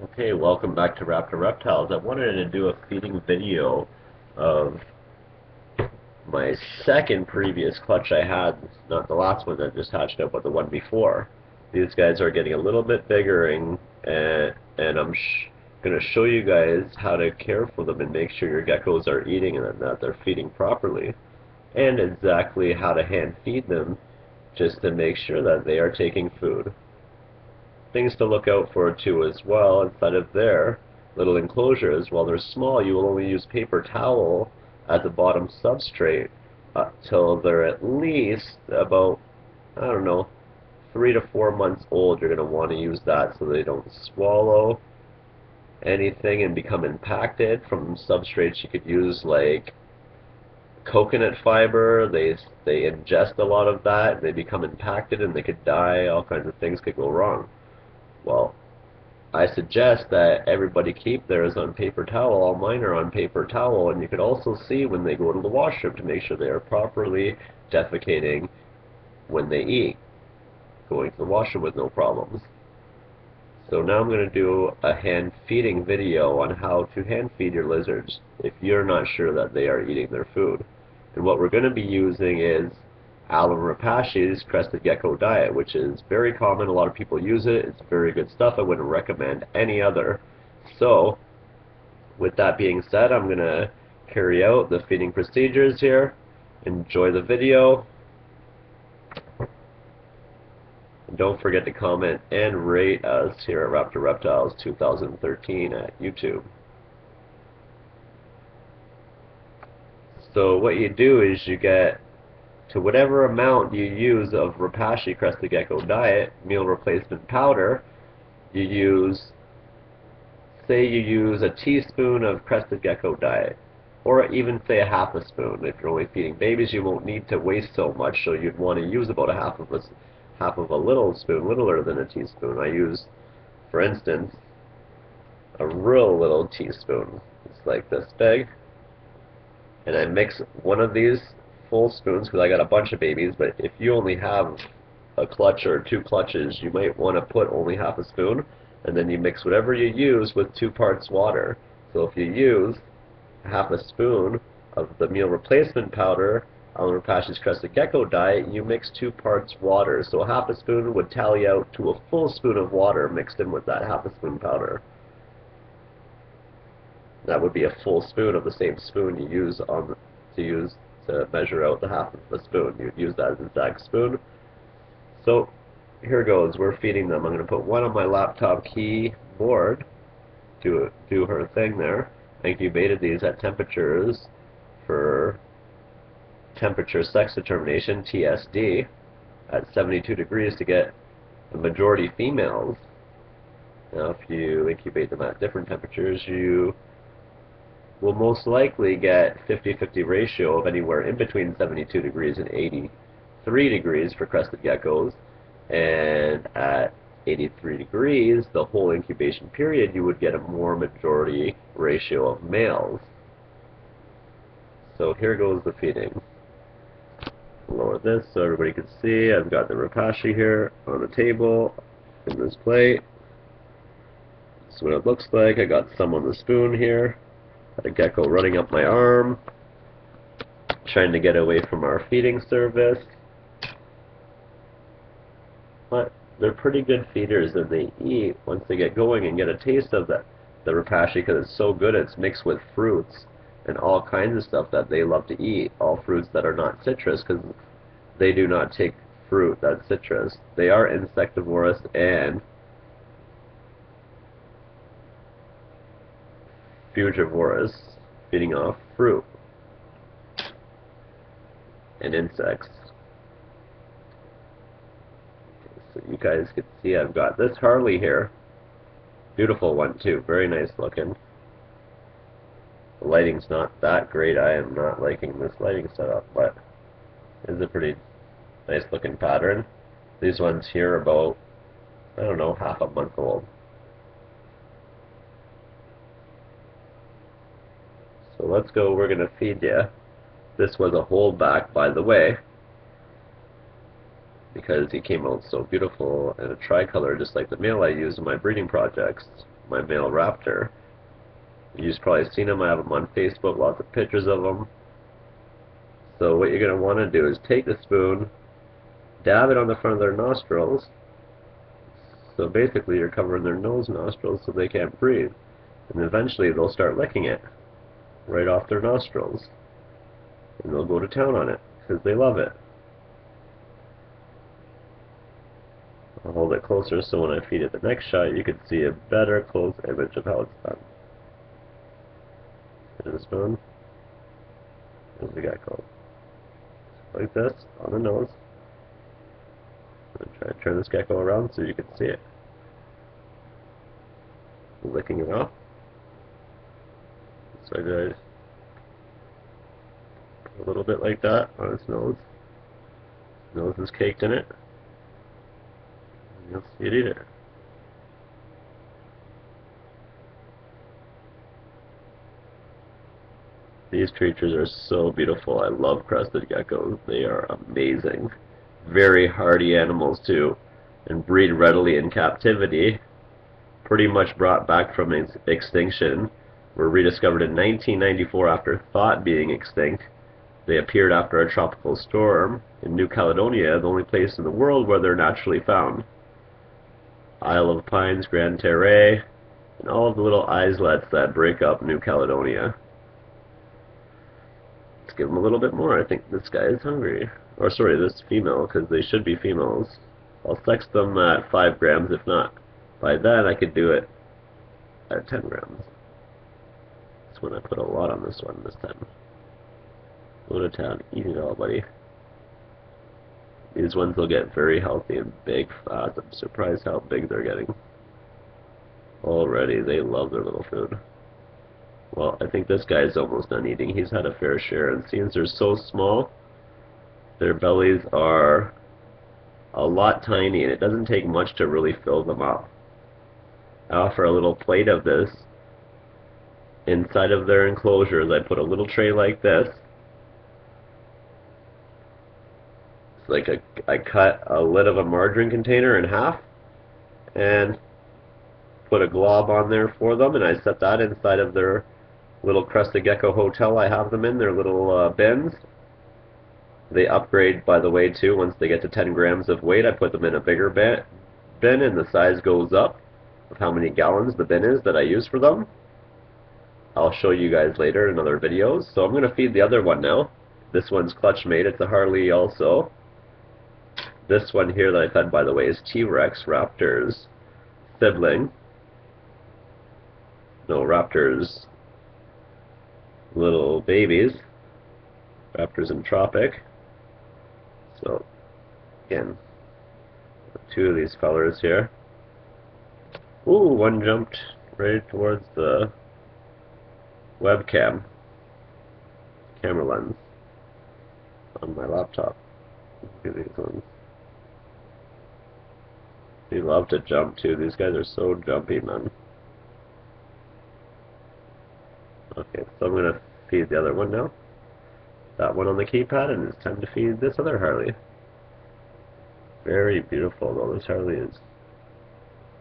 Okay, welcome back to Raptor Reptiles. I wanted to do a feeding video of my second previous clutch I had, not the last one that just hatched out, but the one before. These guys are getting a little bit bigger, and I'm going to show you guys how to care for them and make sure your geckos are eating and that they're feeding properly, and exactly how to hand feed them just to make sure that they are taking food. Things to look out for too as well inside of their little enclosures. While they're small, you will only use paper towel at the bottom substrate till they're at least about, I don't know, 3 to 4 months old. You're going to want to use that so they don't swallow anything and become impacted from substrates. You could use like coconut fiber. They ingest a lot of that, and they become impacted, and they could die. All kinds of things could go wrong. Well, I suggest that everybody keep theirs on paper towel. All mine are on paper towel, and you can also see when they go to the washroom to make sure they are properly defecating when they eat, going to the washroom with no problems. So now I'm going to do a hand feeding video on how to hand feed your lizards if you're not sure that they are eating their food. And what we're going to be using is Alan Rapachy's Crested Gecko diet, which is very common. A lot of people use it. It's very good stuff. I wouldn't recommend any other. So, with that being said, I'm going to carry out the feeding procedures here. Enjoy the video. And don't forget to comment and rate us here at Raptor Reptiles 2013 at YouTube. So what you do is you get to whatever amount you use of Rapachy Crested Gecko diet, meal replacement powder, you use, say you use a teaspoon of Crested Gecko diet, or even say a half a spoon. If you're only feeding babies, you won't need to waste so much, so you'd want to use about a half of a little spoon, littler than a teaspoon. I use, for instance, a real little teaspoon. It's like this big, and I mix one of these full spoons because I got a bunch of babies, but if you only have a clutch or 2 clutches, you might want to put only half a spoon, and then you mix whatever you use with 2 parts water. So if you use half a spoon of the meal replacement powder, Alan Rapachy's Crested Gecko diet, you mix 2 parts water. So a half a spoon would tally out to a full spoon of water mixed in with that half a spoon powder. That would be a full spoon of the same spoon you use to measure out the half of the spoon. You'd use that as an exact spoon. So here goes. We're feeding them. I'm going to put one on my laptop keyboard to do her thing there. I incubated these at temperatures for temperature sex determination, TSD, at 72 degrees to get the majority females. Now if you incubate them at different temperatures, you will most likely get 50-50 ratio of anywhere in between 72 degrees and 83 degrees for crested geckos, and at 83 degrees, the whole incubation period, you would get a more majority ratio of males. So here goes the feeding. Lower this so everybody can see. I've got the Rapachy here on the table in this plate. That's what it looks like. I got some on the spoon here. Got a gecko running up my arm, trying to get away from our feeding service. But they're pretty good feeders, and they eat once they get going and get a taste of the Rapachy because it's so good. It's mixed with fruits and all kinds of stuff that they love to eat. All fruits that are not citrus, because they do not take fruit that's citrus. They are insectivorous and frugivorous, feeding off fruit and insects. So you guys can see I've got this Harley here. Beautiful one too, very nice looking. The lighting's not that great. I am not liking this lighting setup, but it's a pretty nice looking pattern. These ones here are about, I don't know, half a month old. So let's go, we're going to feed you. This was a holdback, by the way, because he came out so beautiful in a tricolor, just like the male I use in my breeding projects. my male raptor. You've probably seen them. I have them on Facebook, lots of pictures of them. So what you're going to want to do is take a spoon, dab it on the front of their nostrils. So basically you're covering their nose nostrils so they can't breathe. And eventually they'll start licking it right off their nostrils. And they'll go to town on it because they love it. I'll hold it closer so when I feed it the next shot you can see a better close image of how it's done. Here's the spoon. Here's the gecko. Like this, on the nose. I'm going to try to turn this gecko around so you can see it. Licking it off. So I did a little bit like that on its nose. Its nose is caked in it. And you'll see it eat it. These creatures are so beautiful. I love crested geckos. They are amazing. Very hardy animals too, and breed readily in captivity. Pretty much brought back from extinction. Were rediscovered in 1994 after thought being extinct. They appeared after a tropical storm in New Caledonia, the only place in the world where they're naturally found. Isle of Pines, Grand Terre, and all of the little islets that break up New Caledonia. Let's give them a little bit more. I think this guy is hungry. Or sorry, this female, because they should be females. I'll sex them at 5 grams, if not. By then I could do it at 10 grams. That's when I put a lot on this one this time. Go to town, eat it all, buddy. These ones will get very healthy and big fast. I'm surprised how big they're getting. Already, they love their little food. Well, I think this guy is almost done eating. He's had a fair share, and since they're so small, their bellies are a lot tiny, and it doesn't take much to really fill them up. I offer a little plate of this. Inside of their enclosures, I put a little tray like this. It's like I cut a lid of a margarine container in half, and put a glob on there for them, and I set that inside of their little Crested Gecko hotel I have them in, their little bins. They upgrade, by the way, too. Once they get to 10 grams of weight, I put them in a bigger bin, and the size goes up of how many gallons the bin is that I use for them. I'll show you guys later in other videos. So I'm going to feed the other one now. This one's clutch mate. It's a Harley also. This one here that I fed, by the way, is T-Rex Raptor's sibling. No, Raptor's little babies. Raptors in tropic. So, again, 2 of these fellers here. Ooh, one jumped right towards the webcam camera lens on my laptop. Look at these ones. They love to jump too. These guys are so jumpy, man. Okay, so I'm going to feed the other one now. That one on the keypad, and it's time to feed this other Harley. Very beautiful though, this Harley is.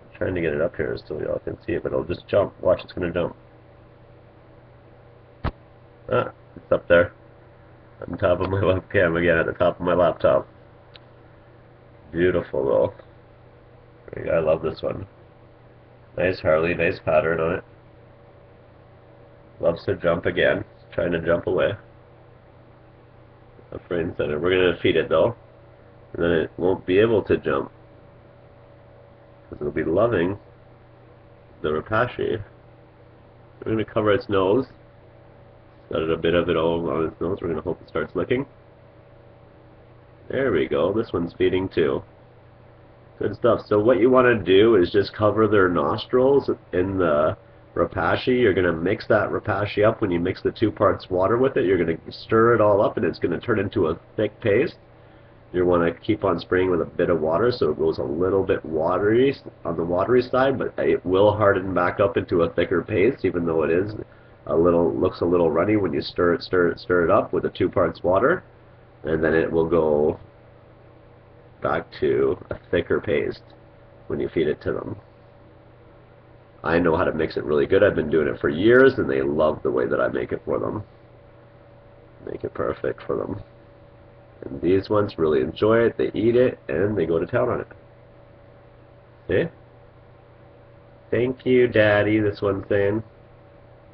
I'm trying to get it up here so y'all can see it, but it'll just jump. Watch, it's going to jump. Ah, it's up there. On top of my webcam again, at the top of my laptop. Beautiful though. I love this one. Nice Harley, nice pattern on it. Loves to jump again. It's trying to jump away. Up right in center. We're going to feed it though. And then it won't be able to jump. Because it'll be loving the rapashi. We're going to cover its nose. Got a bit of it all on its nose. We're going to hope it starts licking. There we go. This one's feeding too. Good stuff. So what you want to do is just cover their nostrils in the rapashi. You're going to mix that rapashi up. When you mix the 2 parts water with it, you're going to stir it all up, and it's going to turn into a thick paste. You want to keep on spraying with a bit of water so it goes a little bit watery on the watery side, but it will harden back up into a thicker paste, even though it is looks a little runny when you stir it up with the 2 parts water, and then it will go back to a thicker paste when you feed it to them. I know how to mix it really good. I've been doing it for years, and they love the way that I make it for them. Make it perfect for them. And these ones really enjoy it. They eat it, and they go to town on it. See? Thank you, Daddy, this one's saying.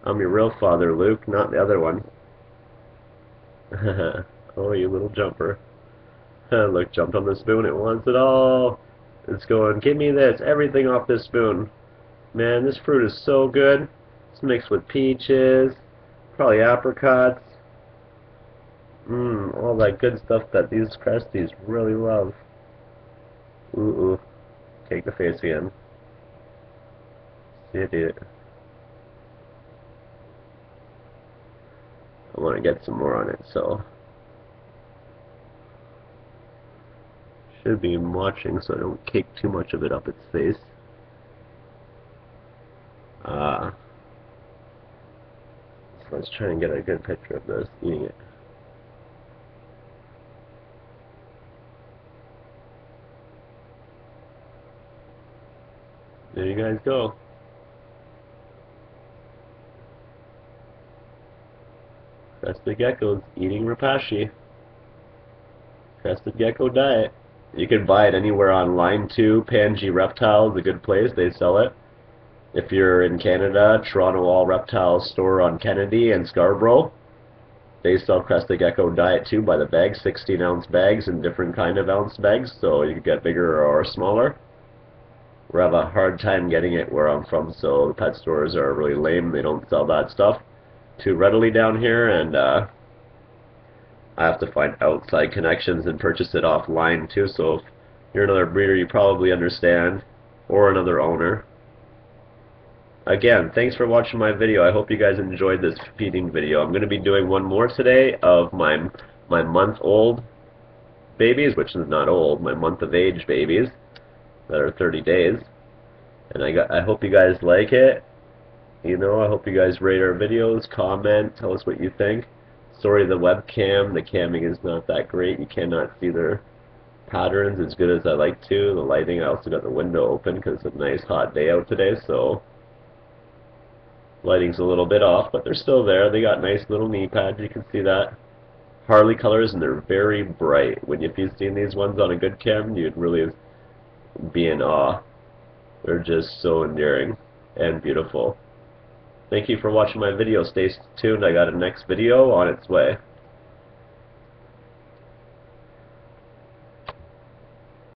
I'm your real father, Luke, not the other one. Oh, you little jumper. Look, jumped on the spoon. It wants it all. It's going, give me this, everything off this spoon. Man, this fruit is so good. It's mixed with peaches, probably apricots. All that good stuff that these Cresties really love. Ooh. Take the face again. See it. I want to get some more on it, so should be watching so I don't cake too much of it up its face. So let's try and get a good picture of this eating it. There you guys go. Crested Gecko's eating Rapashi. Crested Gecko diet. You can buy it anywhere online too. Pangy Reptiles, a good place. They sell it. If you're in Canada, Toronto All Reptiles store on Kennedy and Scarborough. They sell Crested Gecko diet too by the bag, 16-ounce bags and different kind of ounce bags, so you can get bigger or smaller. We have a hard time getting it where I'm from, so the pet stores are really lame. They don't sell that stuff too readily down here, and I have to find outside connections and purchase it offline too. So if you're another breeder, you probably understand, or another owner. Again, thanks for watching my video. I hope you guys enjoyed this feeding video. I'm going to be doing one more today of my month-old babies, which is not old, my month-of-age babies that are 30 days. And I hope you guys like it. You know, I hope you guys rate our videos, comment, tell us what you think. Sorry, the webcam, the camming is not that great. You cannot see their patterns as good as I like to. The lighting, I also got the window open because it's a nice hot day out today, so lighting's a little bit off, but they're still there. They got nice little knee pads, you can see that. Harley colors, and they're very bright. When if you've seen these ones on a good cam, you'd really be in awe. They're just so endearing and beautiful. Thank you for watching my video. Stay tuned. I got a next video on its way.